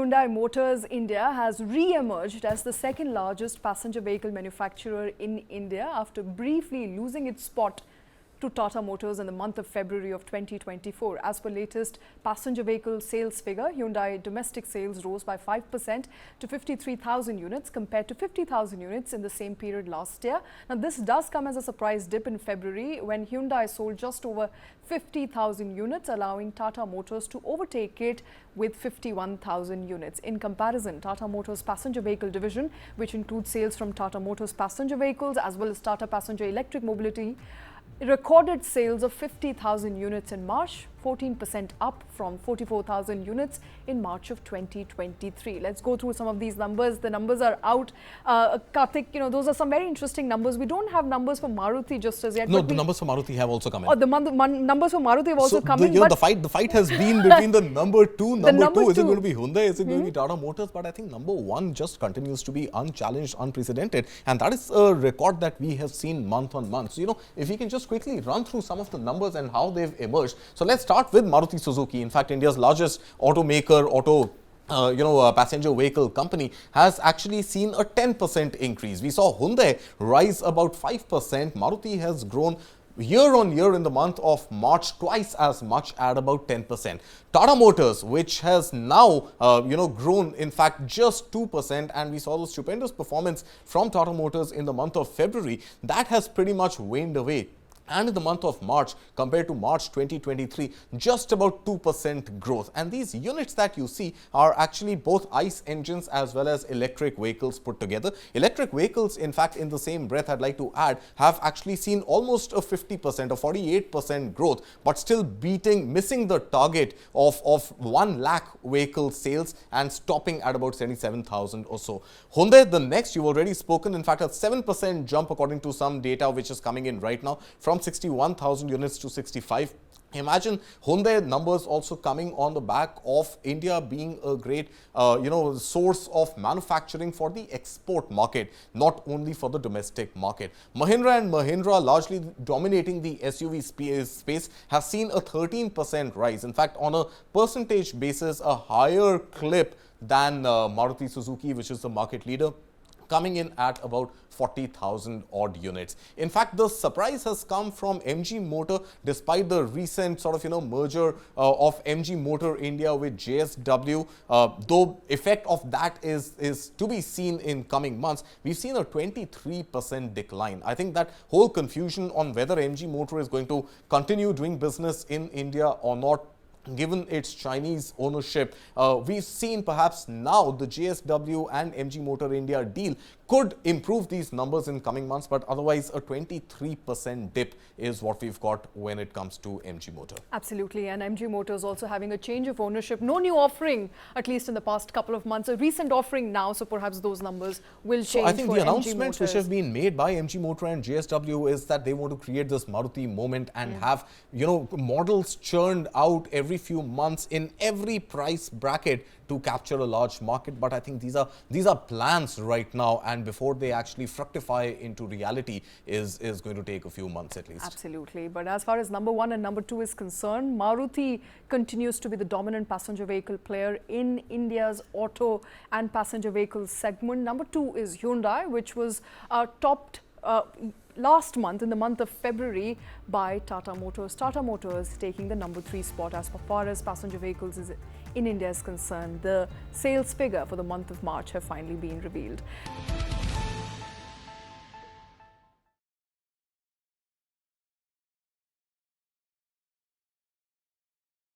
Hyundai Motors India has re-emerged as the second largest passenger vehicle manufacturer in India after briefly losing its spot to Tata Motors in the month of February of 2024. As per latest passenger vehicle sales figure, Hyundai domestic sales rose by 5% to 53,000 units compared to 50,000 units in the same period last year. Now, this does come as a surprise dip in February when Hyundai sold just over 50,000 units, allowing Tata Motors to overtake it with 51,000 units. In comparison, Tata Motors passenger vehicle division, which includes sales from Tata Motors passenger vehicles as well as Tata Passenger Electric Mobility, recorded sales of 50,000 units in March, 14% up from 44,000 units in March of 2023. Let's go through some of these numbers. The numbers are out. Kartik, those are some very interesting numbers. We don't have numbers for Maruti just as yet. No, the numbers for Maruti have also come in. Oh, the numbers for Maruti have also come in. The fight has been between the number two. Number two, is it going to be Hyundai? Is it going to be Tata Motors? But I think number one just continues to be unchallenged, unprecedented. And that is a record that we have seen month on month. So, if we can just quickly run through some of the numbers and how they've emerged. So, let's start with Maruti Suzuki. In fact, India's largest automaker, passenger vehicle company has actually seen a 10% increase. We saw Hyundai rise about 5%. Maruti has grown year on year in the month of March twice as much at about 10%. Tata Motors, which has now grown in fact just 2%, and we saw the stupendous performance from Tata Motors in the month of February, that has pretty much waned away. And in the month of March, compared to March 2023, just about 2% growth. And these units that you see are actually both ICE engines as well as electric vehicles put together. Electric vehicles, in fact, in the same breath, I'd like to add, have actually seen almost a 50%, a 48% growth, but still missing the target of 1 lakh vehicle sales and stopping at about 77,000 or so. Hyundai, the next, you've already spoken, in fact, a 7% jump according to some data which is coming in right now, from 61,000 units to 65. Imagine Hyundai numbers also coming on the back of India being a great, source of manufacturing for the export market, not only for the domestic market. Mahindra and Mahindra, largely dominating the SUV space, has seen a 13% rise. In fact, on a percentage basis, a higher clip than Maruti Suzuki, which is the market leader, coming in at about 40,000 odd units. In fact, the surprise has come from MG Motor, despite the recent merger of MG Motor India with JSW. Though effect of that is to be seen in coming months, we've seen a 23% decline. I think that whole confusion on whether MG Motor is going to continue doing business in India or not, given its Chinese ownership, we've seen perhaps now the JSW and MG Motor India deal could improve these numbers in coming months, but otherwise a 23% dip is what we've got when it comes to MG Motor. Absolutely, and MG Motor is also having a change of ownership. No new offering, at least in the past couple of months. A recent offering now, so perhaps those numbers will change. So I think for the MG announcements Motors, which have been made by MG Motor and JSW is that they want to create this Maruti moment and have models churned out every few months in every price bracket to capture a large market. But I think these are plans right now, and before they actually fructify into reality is going to take a few months at least. Absolutely. But as far as number one and number two is concerned, Maruti continues to be the dominant passenger vehicle player in India's auto and passenger vehicle segment. Number two is Hyundai, which was topped last month, in the month of February, by Tata Motors. Tata Motors taking the number 3 spot as far as passenger vehicles in India is concerned. The sales figure for the month of March have finally been revealed.